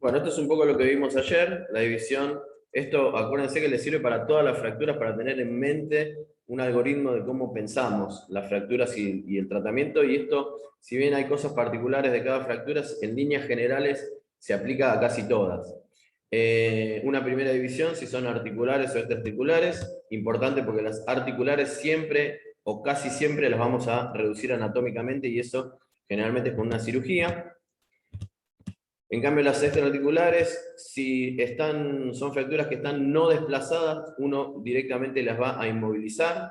Bueno, esto es un poco lo que vimos ayer, la división. Esto, acuérdense que le sirve para todas las fracturas, para tener en mente un algoritmo de cómo pensamos las fracturas y el tratamiento. Y esto, si bien hay cosas particulares de cada fractura, en líneas generales se aplica a casi todas. Una primera división, si son articulares o extraarticulares, importante porque las articulares siempre o casi siempre las vamos a reducir anatómicamente y eso generalmente es con una cirugía. En cambio, las extraarticulares, si son fracturas que están no desplazadas, uno directamente las va a inmovilizar.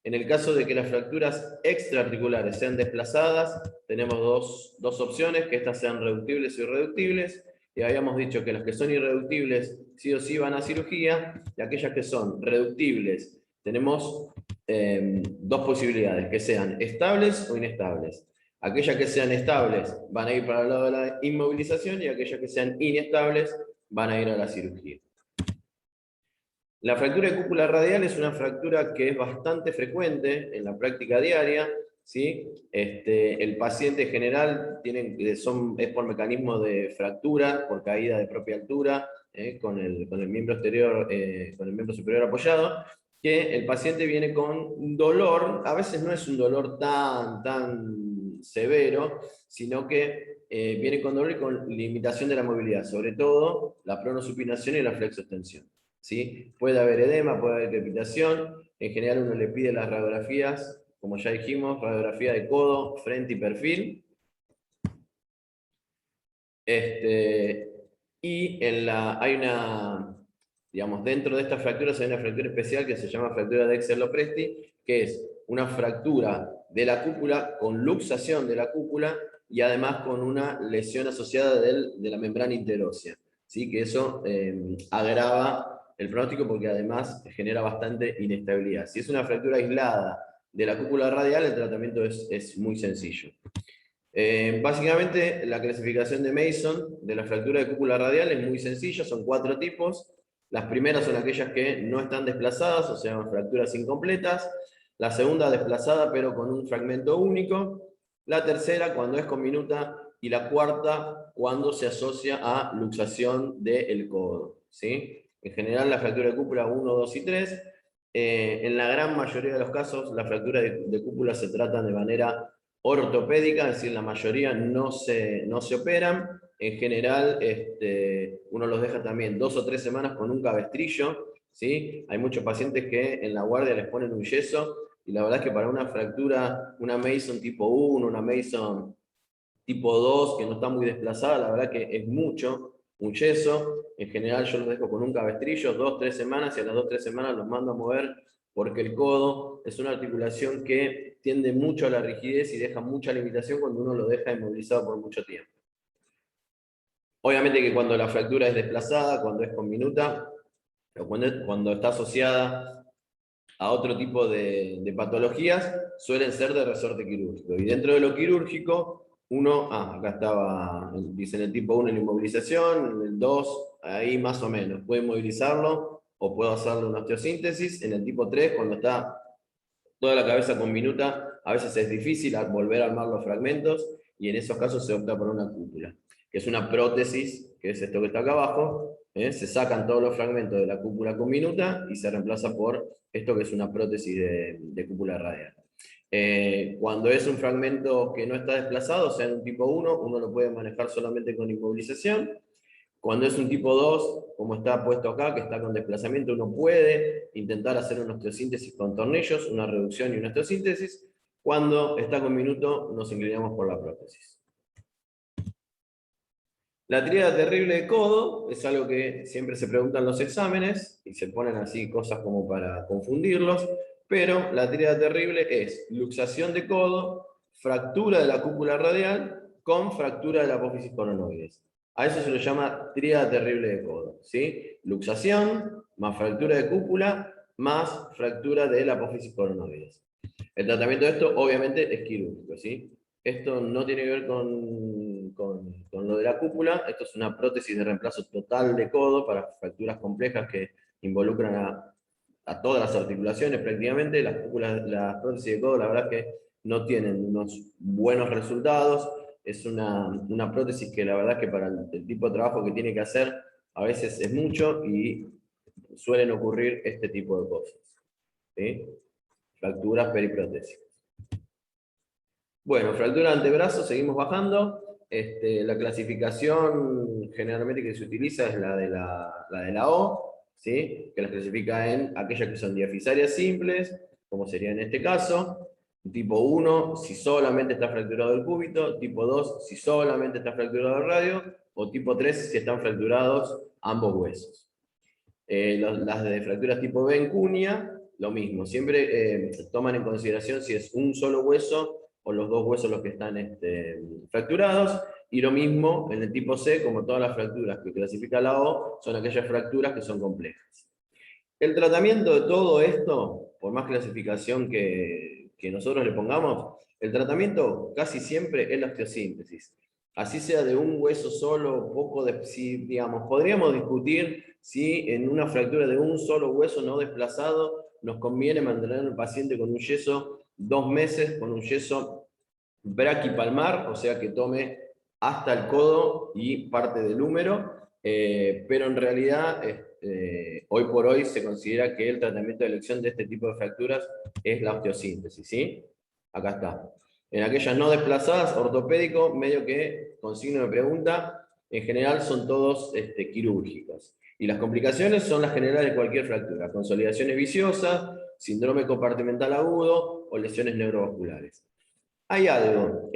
En el caso de que las fracturas extraarticulares sean desplazadas, tenemos dos opciones, que estas sean reductibles o irreductibles. Y habíamos dicho que las que son irreductibles sí o sí van a cirugía, y aquellas que son reductibles, tenemos dos posibilidades, que sean estables o inestables. Aquellas que sean estables van a ir para el lado de la inmovilización y aquellas que sean inestables van a ir a la cirugía. La fractura de cúpula radial es una fractura que es bastante frecuente en la práctica diaria, ¿sí? El paciente en general es por mecanismo de fractura, por caída de propia altura, con el miembro exterior, con el miembro superior apoyado, que el paciente viene con un dolor, a veces no es un dolor tan severo, sino que viene con dolor y con limitación de la movilidad, sobre todo la pronosupinación y la flexoextensión. ¿Sí? Puede haber edema, puede haber crepitación. En general uno le pide las radiografías, como ya dijimos, radiografía de codo, frente y perfil. Y hay una, digamos, dentro de estas fracturas hay una fractura especial que se llama fractura de Exer-Lopresti, que es una fractura de la cúpula con luxación de la cúpula y además con una lesión asociada de la membrana interósea. ¿Sí? Que eso agrava el pronóstico porque además genera bastante inestabilidad. Si es una fractura aislada de la cúpula radial, el tratamiento es muy sencillo. Básicamente, la clasificación de Mason de la fractura de cúpula radial es muy sencilla, son 4 tipos. Las primeras son aquellas que no están desplazadas, o sea, fracturas incompletas. La segunda desplazada, pero con un fragmento único. La tercera, cuando es conminuta. Y la cuarta, cuando se asocia a luxación del codo. ¿Sí? En general, la fractura de cúpula 1, 2 y 3. En la gran mayoría de los casos, las fracturas de cúpula se tratan de manera ortopédica, es decir, la mayoría no se operan. En general, uno los deja también 2 o 3 semanas con un cabestrillo, ¿sí? Hay muchos pacientes que en la guardia les ponen un yeso, y la verdad es que para una fractura, una Mason tipo 1, una Mason tipo 2, que no está muy desplazada, la verdad que es mucho, un yeso. En general yo los dejo con un cabestrillo, 2 o 3 semanas, y a las 2 o 3 semanas los mando a mover, porque el codo es una articulación que tiende mucho a la rigidez y deja mucha limitación cuando uno lo deja inmovilizado por mucho tiempo. Obviamente que cuando la fractura es desplazada, cuando es conminuta, o cuando está asociada a otro tipo de patologías, suelen ser de resorte quirúrgico. Y dentro de lo quirúrgico, acá estaba, dice en el tipo 1 la inmovilización, en el 2, ahí más o menos, puedo inmovilizarlo o puedo hacerle una osteosíntesis. En el tipo 3, cuando está toda la cabeza conminuta, a veces es difícil volver a armar los fragmentos, y en esos casos se opta por una cúpula, que es una prótesis, que es esto que está acá abajo. Se sacan todos los fragmentos de la cúpula conminuta y se reemplaza por esto que es una prótesis de cúpula radial. Cuando es un fragmento que no está desplazado, o sea, en un tipo 1, uno lo puede manejar solamente con inmovilización. Cuando es un tipo 2, como está puesto acá, que está con desplazamiento, uno puede intentar hacer una osteosíntesis con tornillos, una reducción y una osteosíntesis. Cuando está conminuto, nos inclinamos por la prótesis. La tríada terrible de codo es algo que siempre se preguntan en los exámenes, y se ponen así cosas como para confundirlos, pero la tríada terrible es luxación de codo, fractura de la cúpula radial, con fractura de la apófisis coronoides. A eso se lo llama tríada terrible de codo, ¿sí? Luxación, más fractura de cúpula, más fractura de la apófisis coronoides. El tratamiento de esto, obviamente, es quirúrgico, ¿sí? Esto no tiene que ver con lo de la cúpula. Esto es una prótesis de reemplazo total de codo para fracturas complejas que involucran a todas las articulaciones prácticamente. Las prótesis de codo, la verdad es que no tienen unos buenos resultados. es una prótesis que la verdad que para el tipo de trabajo que tiene que hacer, a veces es mucho y suelen ocurrir este tipo de cosas, ¿sí? Fracturas periprótesicas. Bueno, fractura de antebrazo, seguimos bajando. La clasificación generalmente que se utiliza es la de la O, ¿sí? Que las clasifica en aquellas que son diafisarias simples, como sería en este caso. Tipo 1, si solamente está fracturado el cúbito. Tipo 2, si solamente está fracturado el radio. O tipo 3, si están fracturados ambos huesos. Las de fracturas tipo B en cuña, lo mismo. Siempre toman en consideración si es un solo hueso o los dos huesos los que están fracturados. Y lo mismo en el tipo C, como todas las fracturas que clasifica la O, son aquellas fracturas que son complejas. El tratamiento de todo esto, por más clasificación que nosotros le pongamos, el tratamiento casi siempre es la osteosíntesis. Así sea de un hueso solo, poco de, si, digamos, podríamos discutir si en una fractura de un solo hueso no desplazado nos conviene mantener al paciente con un yeso 2 meses, con un yeso braquipalmar, o sea que tome hasta el codo y parte del húmero, pero en realidad hoy por hoy se considera que el tratamiento de elección de este tipo de fracturas es la osteosíntesis, ¿sí? Acá está. En aquellas no desplazadas, ortopédico, medio que con signo de pregunta, en general son todos quirúrgicas. Y las complicaciones son las generales de cualquier fractura, consolidaciones viciosas, síndrome compartimental agudo o lesiones neurovasculares. Hay algo,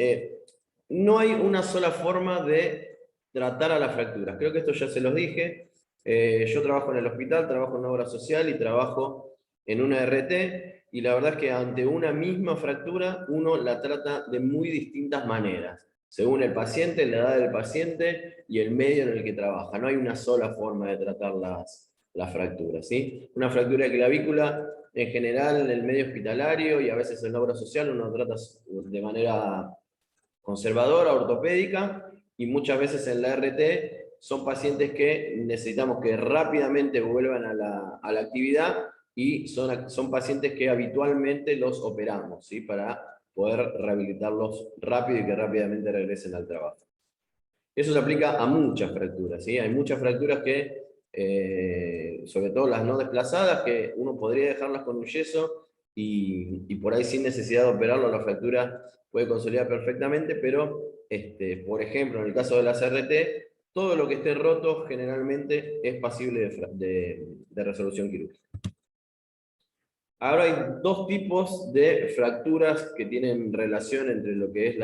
no hay una sola forma de tratar a las fracturas. Creo que esto ya se los dije. Yo trabajo en el hospital, trabajo en una obra social y trabajo en una RT, y la verdad es que ante una misma fractura uno la trata de muy distintas maneras, según el paciente, la edad del paciente y el medio en el que trabaja. No hay una sola forma de tratar las fracturas, ¿sí? Una fractura de clavícula, en general, en el medio hospitalario y a veces en la obra social, uno trata de manera conservadora, ortopédica, y muchas veces en la RT son pacientes que necesitamos que rápidamente vuelvan a la actividad, y son pacientes que habitualmente los operamos, ¿sí? Para poder rehabilitarlos rápido y que rápidamente regresen al trabajo. Eso se aplica a muchas fracturas, ¿sí? Hay muchas fracturas que, sobre todo las no desplazadas, que uno podría dejarlas con un yeso y por ahí sin necesidad de operarlo la fractura puede consolidar perfectamente, pero por ejemplo en el caso de las RT, todo lo que esté roto generalmente es pasible de resolución quirúrgica. Ahora hay dos tipos de fracturas que tienen relación entre lo que es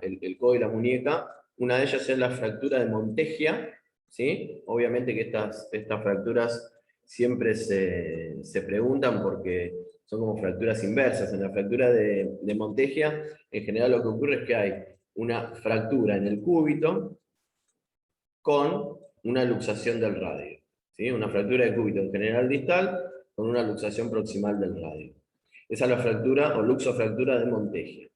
el codo y la muñeca. Una de ellas es la fractura de Monteggia, ¿sí? Obviamente que estas fracturas siempre se preguntan porque son como fracturas inversas. En la fractura de Monteggia, en general lo que ocurre es que hay una fractura en el cúbito con una luxación del radio, ¿sí? Una fractura de cúbito en general distal con una luxación proximal del radio. Esa es la fractura o luxofractura de Monteggia.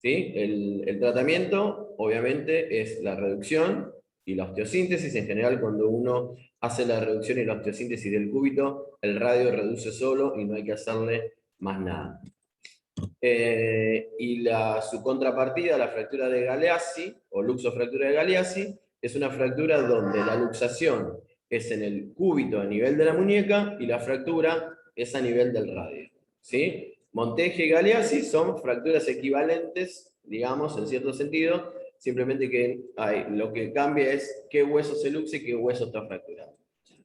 ¿Sí? El tratamiento, obviamente, es la reducción y la osteosíntesis. En general, cuando uno hace la reducción y la osteosíntesis del cúbito, el radio reduce solo y no hay que hacerle más nada. Y su contrapartida, la fractura de Galeazzi, o luxofractura de Galeazzi, es una fractura donde la luxación es en el cúbito a nivel de la muñeca y la fractura es a nivel del radio, ¿sí? Monteggia y Galeazzi son fracturas equivalentes, digamos, en cierto sentido, simplemente que lo que cambia es qué hueso se luxa y qué hueso está fracturado.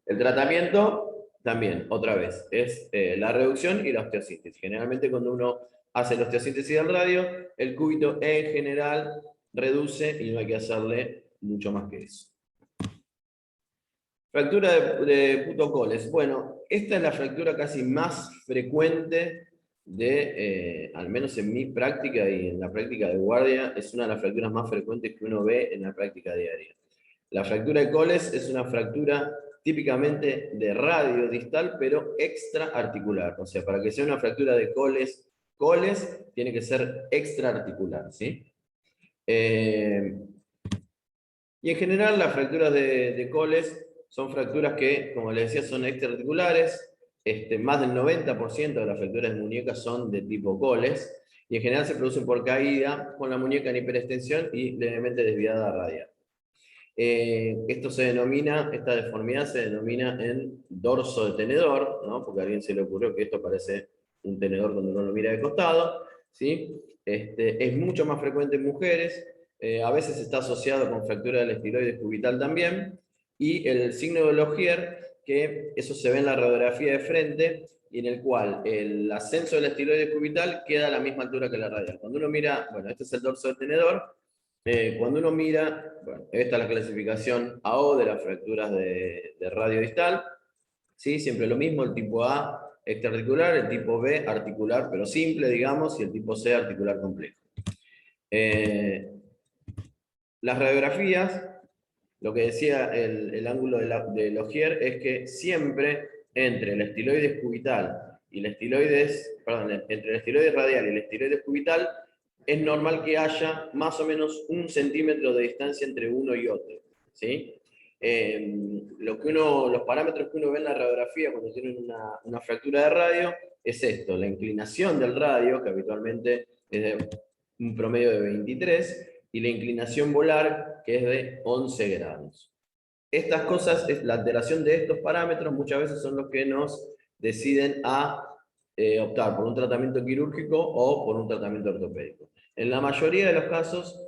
El tratamiento, también, otra vez, es la reducción y la osteosíntesis. Generalmente cuando uno hace la osteosíntesis del radio, el cúbito en general reduce y no hay que hacerle mucho más que eso. Fractura de putocoles. Bueno, esta es la fractura casi más frecuente al menos en mi práctica y en la práctica de guardia, es una de las fracturas más frecuentes que uno ve en la práctica diaria. La fractura de coles es una fractura típicamente de radio distal, pero extraarticular. O sea, para que sea una fractura de coles, tiene que ser extraarticular, ¿sí? Y en general las fracturas de coles son fracturas que, como les decía, son extraarticulares, más del 90% de las fracturas de muñeca son de tipo Coles, y en general se producen por caída con la muñeca en hiperextensión y levemente desviada radial. Esta deformidad se denomina en dorso de tenedor, ¿no? Porque a alguien se le ocurrió que esto parece un tenedor cuando uno lo mira de costado, ¿sí? Es mucho más frecuente en mujeres, a veces está asociado con fractura del estiloide cubital también, y el signo de Logier, que eso se ve en la radiografía de frente, y en el cual el ascenso del estiloide cubital queda a la misma altura que la radial. Cuando uno mira, bueno, este es el dorso del tenedor, cuando uno mira, bueno, esta es la clasificación AO de las fracturas de radio distal, ¿sí? Siempre lo mismo, el tipo A extraarticular, el tipo B articular pero simple, digamos, y el tipo C articular complejo. Las radiografías, lo que decía el ángulo de Logier es que siempre entre el estiloides cubital y el estiloides, perdón, entre el estiloides radial y el estiloides cubital, es normal que haya más o menos 1 centímetro de distancia entre uno y otro, ¿sí? Los parámetros que uno ve en la radiografía cuando tienen una fractura de radio es esto, la inclinación del radio, que habitualmente es de un promedio de 23, y la inclinación volar, que es de 11 grados. Estas cosas, la alteración de estos parámetros muchas veces son los que nos deciden a optar por un tratamiento quirúrgico o por un tratamiento ortopédico. En la mayoría de los casos,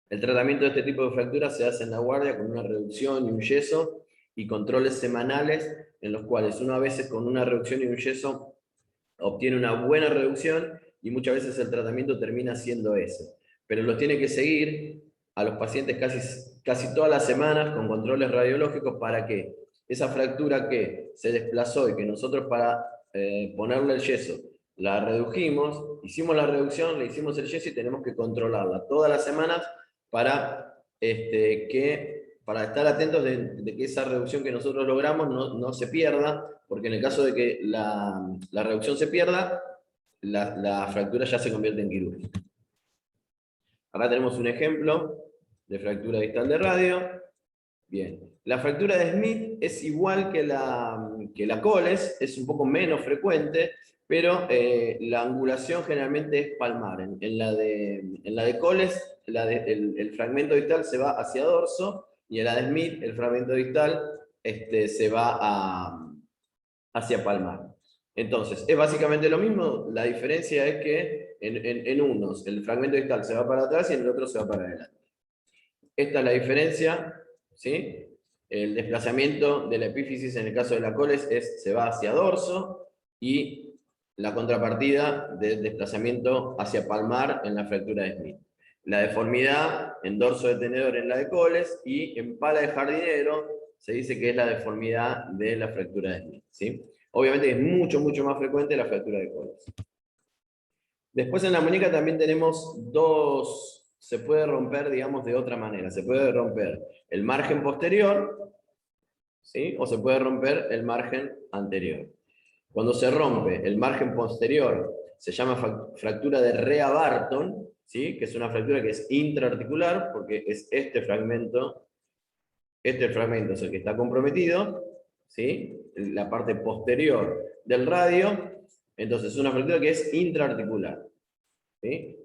el tratamiento de este tipo de fracturas se hace en la guardia con una reducción y un yeso y controles semanales en los cuales uno a veces con una reducción y un yeso obtiene una buena reducción y muchas veces el tratamiento termina siendo ese. Pero los tiene que seguir a los pacientes casi todas las semanas con controles radiológicos para que esa fractura que se desplazó y que nosotros para ponerle el yeso la redujimos, hicimos la reducción, le hicimos el yeso y tenemos que controlarla todas las semanas para, para estar atentos de que esa reducción que nosotros logramos no se pierda, porque en el caso de que la reducción se pierda, la fractura ya se convierte en quirúrgica. Acá tenemos un ejemplo de fractura distal de radio. Bien, la fractura de Smith es igual que la Coles, es un poco menos frecuente, pero la angulación generalmente es palmar. En la de Coles, el fragmento distal se va hacia dorso, y en la de Smith, el fragmento distal se va hacia palmar. Entonces, es básicamente lo mismo, la diferencia es que en unos el fragmento distal se va para atrás y en el otro se va para adelante. Esta es la diferencia, ¿sí? El desplazamiento de la epífisis en el caso de la Coles se va hacia dorso, y la contrapartida del desplazamiento hacia palmar en la fractura de Smith. La deformidad en dorso de tenedor en la de Coles, y en pala de jardinero se dice que es la deformidad de la fractura de Smith, ¿sí? Obviamente es mucho, mucho más frecuente la fractura de Coles. Después en la muñeca también tenemos se puede romper, digamos, de otra manera. Se puede romper el margen posterior, ¿sí? O se puede romper el margen anterior. Cuando se rompe el margen posterior, se llama fractura de Rea-Barton, ¿sí? Que es una fractura que es intraarticular, porque es este fragmento es el que está comprometido, ¿sí? La parte posterior del radio. Entonces es una fractura que es intraarticular, ¿sí?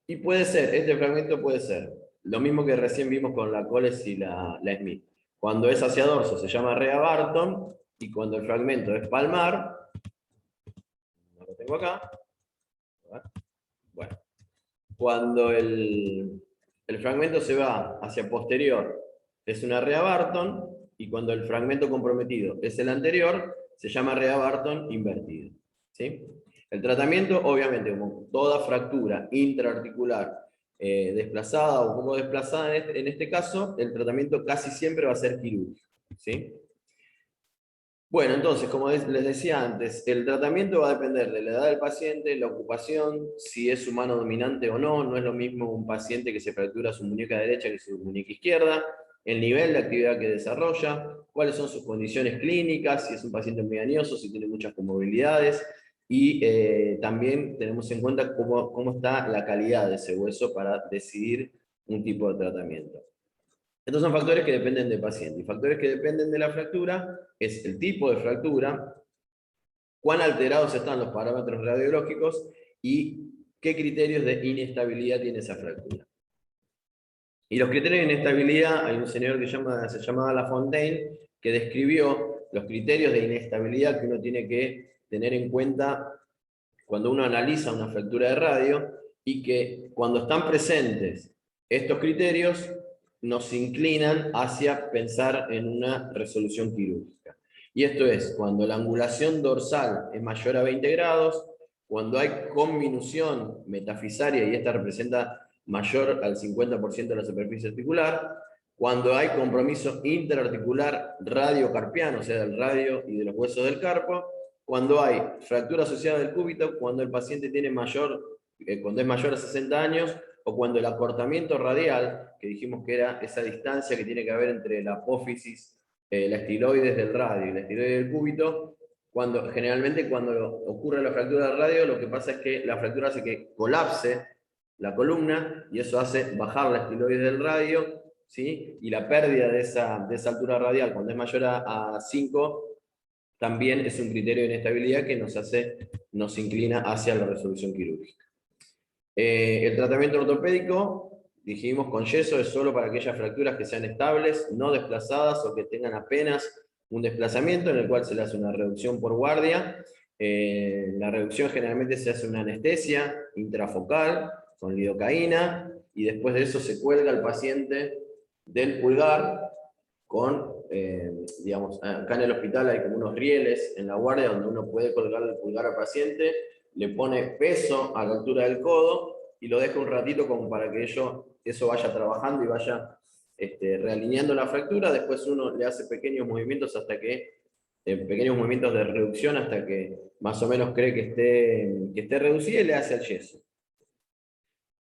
Y este fragmento puede ser lo mismo que recién vimos con la Coles y la Smith. Cuando es hacia dorso se llama Rea-Barton, y cuando el fragmento es palmar, no lo tengo acá, bueno, cuando el fragmento se va hacia posterior es una Rea-Barton, y cuando el fragmento comprometido es el anterior, se llama Rea-Barton invertido, ¿sí? El tratamiento, obviamente, como toda fractura intraarticular desplazada o poco desplazada en este caso, el tratamiento casi siempre va a ser quirúrgico, ¿sí? Bueno, entonces, como les decía antes, el tratamiento va a depender de la edad del paciente, la ocupación, si es humano dominante o no. No es lo mismo un paciente que se fractura su muñeca derecha que su muñeca izquierda, el nivel de actividad que desarrolla, cuáles son sus condiciones clínicas, si es un paciente muy añoso, si tiene muchas comorbilidades, y también tenemos en cuenta cómo está la calidad de ese hueso para decidir un tipo de tratamiento. Estos son factores que dependen del paciente. Y factores que dependen de la fractura es el tipo de fractura, cuán alterados están los parámetros radiológicos y qué criterios de inestabilidad tiene esa fractura. Y los criterios de inestabilidad, hay un señor que se llamaba Lafontaine, que describió los criterios de inestabilidad que uno tiene que tener en cuenta cuando uno analiza una fractura de radio, y que cuando están presentes estos criterios nos inclinan hacia pensar en una resolución quirúrgica. Y esto es cuando la angulación dorsal es mayor a 20 grados, cuando hay conminución metafisaria y esta representa mayor al 50% de la superficie articular, cuando hay compromiso interarticular radiocarpiano, o sea, del radio y de los huesos del carpo, cuando hay fractura asociada del cúbito, cuando el paciente tiene cuando es mayor a 60 años, o cuando el acortamiento radial, que dijimos que era esa distancia que tiene que haber entre la apófisis, la estiloides del radio y la estiloides del cúbito, generalmente cuando ocurre la fractura del radio, lo que pasa es que la fractura hace que colapse la columna, y eso hace bajar la estiloides del radio, ¿sí? Y la pérdida de esa altura radial, cuando es mayor a 5, también es un criterio de inestabilidad que nos inclina hacia la resolución quirúrgica. El tratamiento ortopédico, dijimos, con yeso es solo para aquellas fracturas que sean estables, no desplazadas o que tengan apenas un desplazamiento, en el cual se le hace una reducción por guardia. La reducción generalmente se hace una anestesia intrafocal con lidocaína, y después de eso se cuelga al paciente del pulgar con, digamos, acá en el hospital hay como unos rieles en la guardia donde uno puede colgar el pulgar al paciente, le pone peso a la altura del codo y lo deja un ratito como para que eso vaya trabajando y vaya realineando la fractura. Después uno le hace pequeños movimientos pequeños movimientos de reducción hasta que más o menos cree que esté reducida, y le hace el yeso.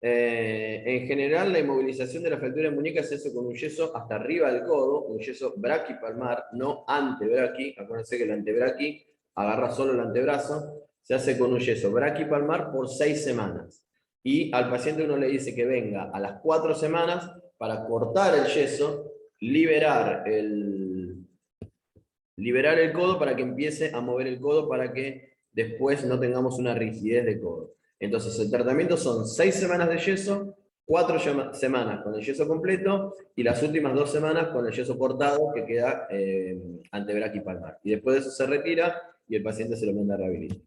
En general, la inmovilización de la fractura de muñeca se hace con un yeso hasta arriba del codo, un yeso braquipalmar, no antebraqui. Acuérdense que el antebraqui agarra solo el antebrazo. Se hace con un yeso braquipalmar por 6 semanas. Y al paciente uno le dice que venga a las 4 semanas para cortar el yeso, liberar el codo para que empiece a mover el codo, para que después no tengamos una rigidez de codo. Entonces el tratamiento son 6 semanas de yeso, 4 semanas con el yeso completo, y las últimas 2 semanas con el yeso cortado que queda antebraquipalmar. Y después de eso se retira y el paciente se lo manda a rehabilitar.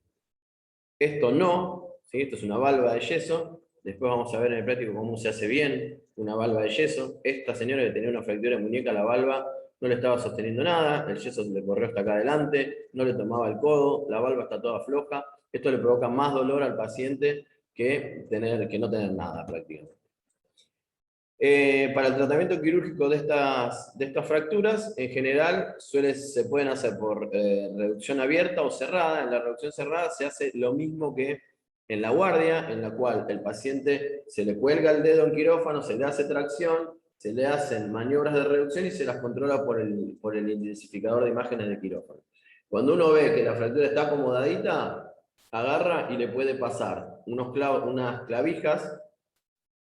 Esto no, ¿sí? Esto es una valva de yeso. Después vamos a ver en el práctico cómo se hace bien una valva de yeso. Esta señora que tenía una fractura de muñeca, la valva no le estaba sosteniendo nada, el yeso le corrió hasta acá adelante, no le tomaba el codo, la valva está toda floja. Esto le provoca más dolor al paciente que no tener nada prácticamente. Para el tratamiento quirúrgico de estas fracturas, en general se pueden hacer por reducción abierta o cerrada. En la reducción cerrada se hace lo mismo que en la guardia, en la cual el paciente se le cuelga el dedo en quirófano, se le hace tracción, se le hacen maniobras de reducción y se las controla por el intensificador de imágenes de quirófano. Cuando uno ve que la fractura está acomodadita, agarra y le puede pasar unas clavijas,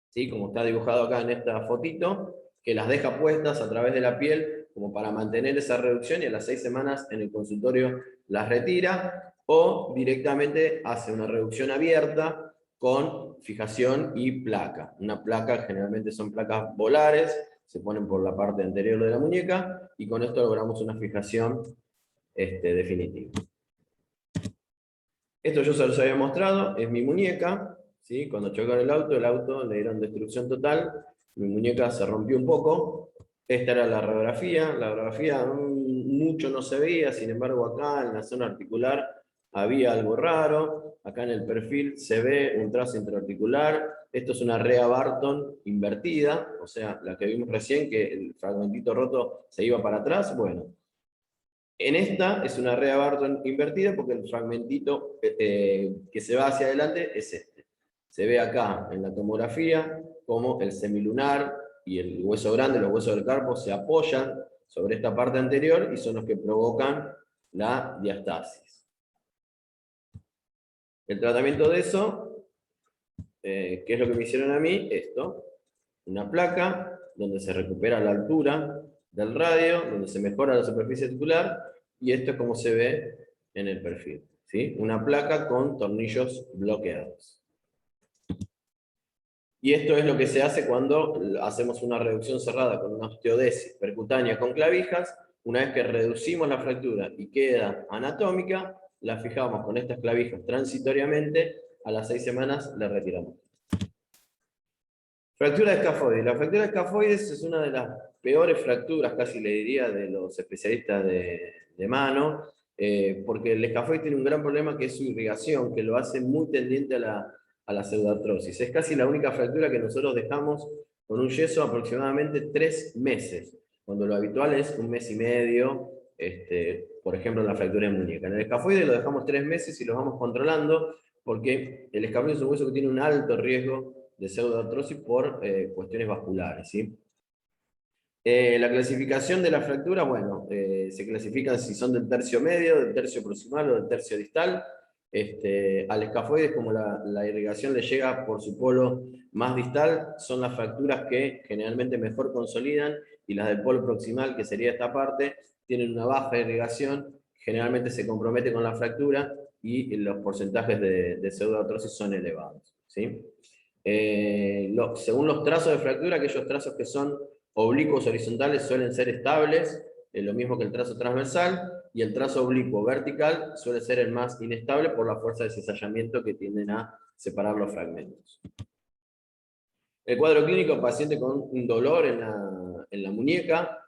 ¿sí? Como está dibujado acá en esta fotito, que las deja puestas a través de la piel como para mantener esa reducción, y a las 6 semanas en el consultorio las retira, o directamente hace una reducción abierta con fijación y placa. Una placa generalmente son placas volares, se ponen por la parte anterior de la muñeca, y con esto logramos una fijación definitiva. Esto yo se los había mostrado, es mi muñeca. ¿Sí? Cuando chocaron el auto le dieron destrucción total, mi muñeca se rompió un poco. Esta era la radiografía mucho no se veía, sin embargo acá en la zona articular había algo raro. Acá en el perfil se ve un trazo intraarticular. Esto es una rea Barton invertida, o sea, la que vimos recién, que el fragmentito roto se iba para atrás. Bueno, en esta es una rea Barton invertida porque el fragmentito que se va hacia adelante es este. Se ve acá en la tomografía como el semilunar y el hueso grande, los huesos del carpo, se apoyan sobre esta parte anterior y son los que provocan la diastasis. El tratamiento de eso, ¿qué es lo que me hicieron a mí? Esto, una placa donde se recupera la altura del radio, donde se mejora la superficie articular, y esto es como se ve en el perfil. ¿sí? Una placa con tornillos bloqueados. Y esto es lo que se hace cuando hacemos una reducción cerrada con una osteodesis percutánea con clavijas. Una vez que reducimos la fractura y queda anatómica, la fijamos con estas clavijas transitoriamente, a las 6 semanas la retiramos. Fractura de escafoides. La fractura de escafoides es una de las peores fracturas, casi le diría, de los especialistas de mano, porque el escafoide tiene un gran problema que es su irrigación, que lo hace muy tendiente a la pseudoartrosis. Es casi la única fractura que nosotros dejamos con un yeso aproximadamente 3 meses, cuando lo habitual es 1 mes y medio, por ejemplo, en la fractura de muñeca. En el escafoide lo dejamos 3 meses y lo vamos controlando, porque el escafoide es un hueso que tiene un alto riesgo de pseudoartrosis por cuestiones vasculares, ¿sí? La clasificación de las fracturas, bueno, se clasifican si son del tercio medio, del tercio proximal o del tercio distal. Al escafoides, como la irrigación le llega por su polo más distal, son las fracturas que generalmente mejor consolidan, y las del polo proximal, que sería esta parte, tienen una baja irrigación, generalmente se compromete con la fractura y los porcentajes de pseudoartrosis son elevados, ¿sí? Según los trazos de fractura, aquellos trazos que son oblicuos horizontales suelen ser estables, lo mismo que el trazo transversal, y el trazo oblicuo vertical suele ser el más inestable por la fuerza de cizallamiento que tienden a separar los fragmentos. El cuadro clínico: paciente con un dolor en la muñeca,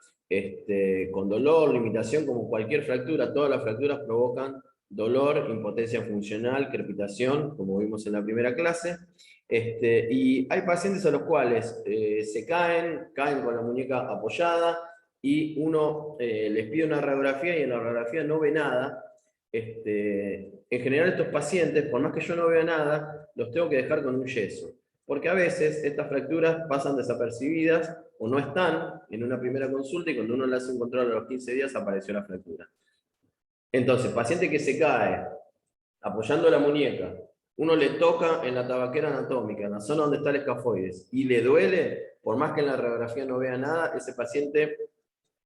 con dolor, limitación, como cualquier fractura. Todas las fracturas provocan dolor, impotencia funcional, crepitación, como vimos en la primera clase. Y hay pacientes a los cuales se caen con la muñeca apoyada, y uno les pide una radiografía y en la radiografía no ve nada. En general, estos pacientes, por más que yo no vea nada, los tengo que dejar con un yeso, porque a veces estas fracturas pasan desapercibidas o no están en una primera consulta, y cuando uno le hace un control a los 15 días apareció la fractura. Entonces, paciente que se cae apoyando la muñeca, uno le toca en la tabaquera anatómica, en la zona donde está el escafoides, y le duele, por más que en la radiografía no vea nada, ese paciente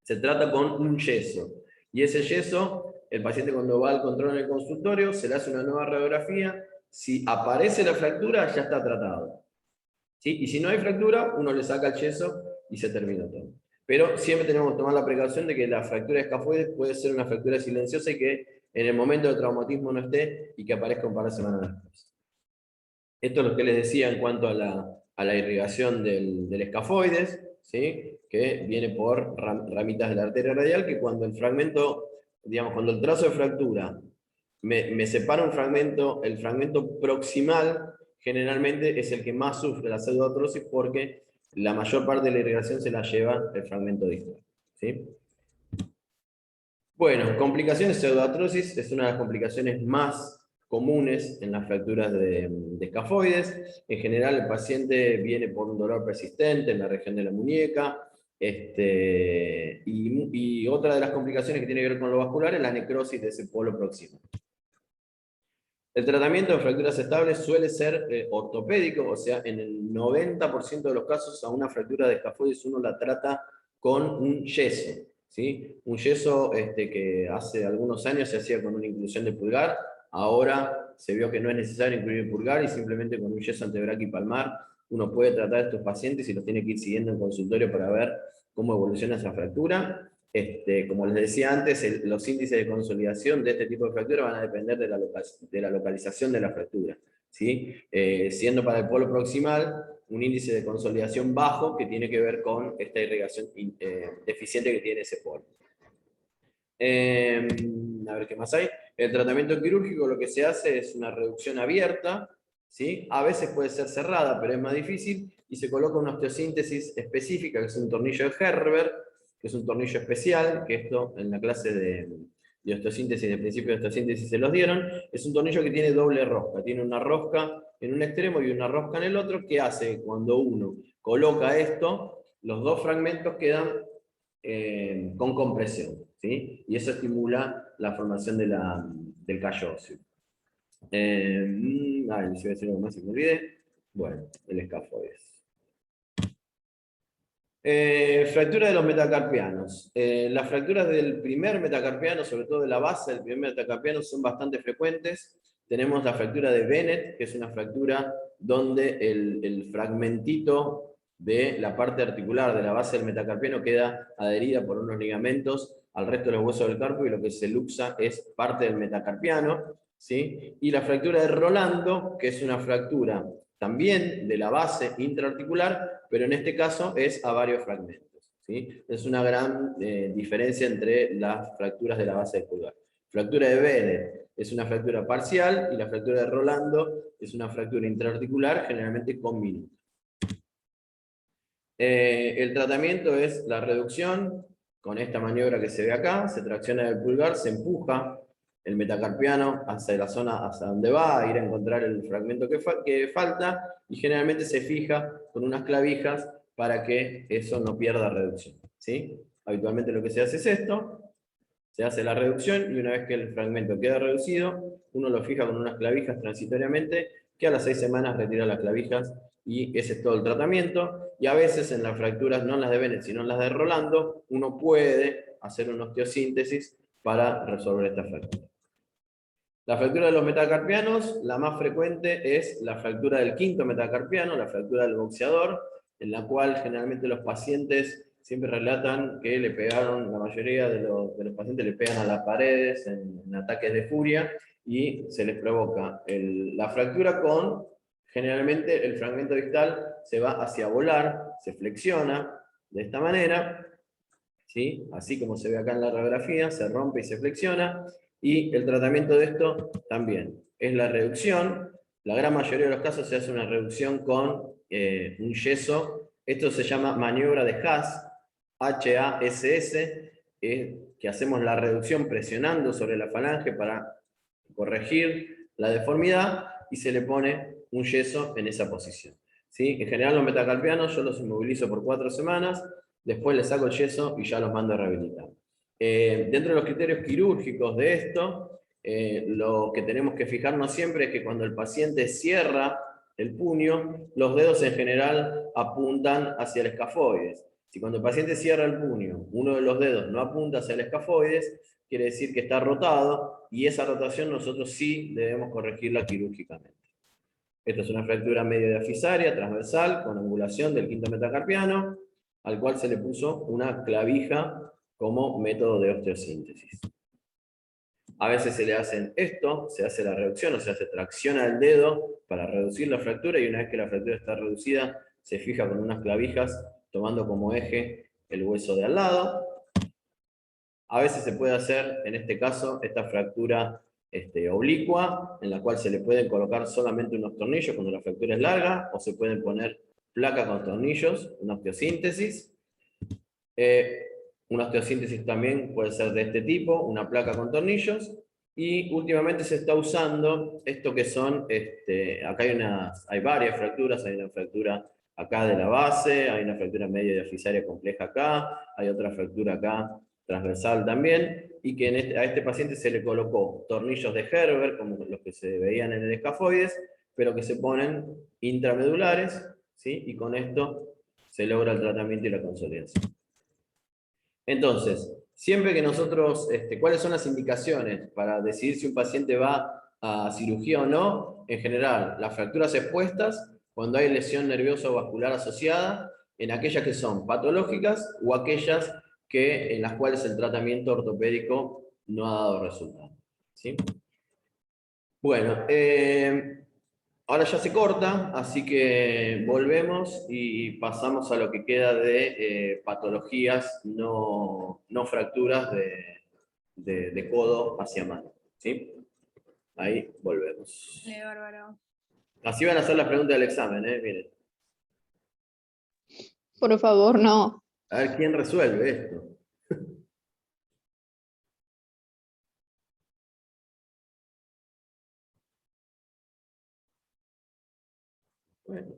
se trata con un yeso. Y ese yeso, el paciente cuando va al control en el consultorio, se le hace una nueva radiografía. Si aparece la fractura, ya está tratado, ¿sí? Y si no hay fractura, uno le saca el yeso y se termina todo. Pero siempre tenemos que tomar la precaución de que la fractura de escafoides puede ser una fractura silenciosa, y que en el momento del traumatismo no esté y que aparezca un par de semanas después. Esto es lo que les decía en cuanto a la irrigación del escafoides, ¿sí? Que viene por ramitas de la arteria radial, que cuando el fragmento, digamos, cuando el trazo de fractura me separa un fragmento, el fragmento proximal generalmente es el que más sufre la pseudoartrosis, porque la mayor parte de la irrigación se la lleva el fragmento distal, ¿sí? Bueno, complicaciones. Pseudoartrosis es una de las complicaciones más comunes en las fracturas de escafoides. En general, el paciente viene por un dolor persistente en la región de la muñeca, y otra de las complicaciones que tiene que ver con lo vascular es la necrosis de ese polo proximal. El tratamiento de fracturas estables suele ser ortopédico, o sea, en el 90% de los casos a una fractura de escafoides uno la trata con un yeso, ¿sí? Un yeso que hace algunos años se hacía con una inclusión de pulgar. Ahora se vio que no es necesario incluir el pulgar, y simplemente con un yeso antebraquipalmar uno puede tratar a estos pacientes, y los tiene que ir siguiendo en consultorio para ver cómo evoluciona esa fractura. Como les decía antes, los índices de consolidación de este tipo de fractura van a depender de la localización de la fractura, ¿sí? Siendo para el polo proximal un índice de consolidación bajo, que tiene que ver con esta irrigación deficiente que tiene ese polo. A ver qué más hay. El tratamiento quirúrgico, lo que se hace es una reducción abierta, ¿sí? A veces puede ser cerrada, pero es más difícil, y se coloca una osteosíntesis específica, que es un tornillo de Herbert, que es un tornillo especial, que esto en la clase de osteosíntesis, de principio de osteosíntesis se los dieron. Es un tornillo que tiene doble rosca, tiene una rosca en un extremo y una rosca en el otro, que hace que cuando uno coloca esto, los dos fragmentos quedan con compresión, ¿sí? Y eso estimula la formación del callo óseo. Si voy a decir algo más, se me olvide. Bueno, el escafoides. Fractura de los metacarpianos. Las fracturas del primer metacarpiano, sobre todo de la base del primer metacarpiano, son bastante frecuentes. Tenemos la fractura de Bennett, que es una fractura donde el fragmentito de la parte articular de la base del metacarpiano queda adherida por unos ligamentos al resto de los huesos del carpo y lo que se luxa es parte del metacarpiano, ¿sí? Y la fractura de Rolando, que es una fractura también de la base intraarticular, pero en este caso es a varios fragmentos, ¿sí? Es una gran diferencia entre las fracturas de la base del pulgar. Fractura de Bennett es una fractura parcial y la fractura de Rolando es una fractura intraarticular, generalmente con minuto. El tratamiento es la reducción, con esta maniobra que se ve acá, se tracciona el pulgar, se empuja el metacarpiano hacia la zona hacia donde va a ir a encontrar el fragmento que falta, y generalmente se fija con unas clavijas para que eso no pierda reducción, ¿sí? Habitualmente lo que se hace es esto, se hace la reducción y una vez que el fragmento queda reducido, uno lo fija con unas clavijas transitoriamente, que a las 6 semanas retira las clavijas y ese es todo el tratamiento. Y a veces en las fracturas, no en las de Bennett, sino en las de Rolando, uno puede hacer una osteosíntesis para resolver esta fractura. La fractura de los metacarpianos, la más frecuente es la fractura del quinto metacarpiano, la fractura del boxeador, en la cual generalmente los pacientes siempre relatan que le pegaron, la mayoría de los pacientes le pegan a las paredes en ataques de furia y se les provoca la fractura con, generalmente el fragmento distal se va hacia volar, se flexiona de esta manera, ¿sí? Así como se ve acá en la radiografía, se rompe y se flexiona, y el tratamiento de esto también es la reducción. La gran mayoría de los casos se hace una reducción con un yeso. Esto se llama maniobra de Haas, H-A-S-S, que hacemos la reducción presionando sobre la falange para corregir la deformidad y se le pone un yeso en esa posición, ¿sí? En general los metacarpianos yo los inmovilizo por 4 semanas, después les saco el yeso y ya los mando a rehabilitar. Dentro de los criterios quirúrgicos de esto, lo que tenemos que fijarnos siempre es que cuando el paciente cierra el puño, los dedos en general apuntan hacia el escafoides. Si cuando el paciente cierra el puño, uno de los dedos no apunta hacia el escafoides, quiere decir que está rotado, y esa rotación nosotros sí debemos corregirla quirúrgicamente. Esta es una fractura medio diafisaria, transversal, con angulación del quinto metacarpiano, al cual se le puso una clavija como método de osteosíntesis. A veces se le hacen esto, se hace la reducción, o sea, se tracciona el dedo para reducir la fractura, y una vez que la fractura está reducida, se fija con unas clavijas, tomando como eje el hueso de al lado. A veces se puede hacer, en este caso, esta fractura oblicua, en la cual se le pueden colocar solamente unos tornillos cuando la fractura es larga, o se pueden poner placa con tornillos, una osteosíntesis. Una osteosíntesis también puede ser de este tipo, una placa con tornillos, y últimamente se está usando esto que son, acá hay varias fracturas, hay una fractura acá de la base, hay una fractura media diafisaria compleja acá, hay otra fractura acá transversal también, y que a este paciente se le colocó tornillos de Gerber, como los que se veían en el escafoides, pero que se ponen intramedulares, ¿sí? Y con esto se logra el tratamiento y la consolidación. Entonces, siempre que nosotros, ¿cuáles son las indicaciones para decidir si un paciente va a cirugía o no? En general, las fracturas expuestas, cuando hay lesión nerviosa o vascular asociada, en aquellas que son patológicas o aquellas en las cuales el tratamiento ortopédico no ha dado resultado, ¿sí? Bueno, ahora ya se corta, así que volvemos y pasamos a lo que queda de patologías no fracturas de codo hacia mano, ¿sí? Ahí volvemos. Bárbaro. Así van a ser las preguntas del examen, miren. Por favor, no. A ver quién resuelve esto. Bueno.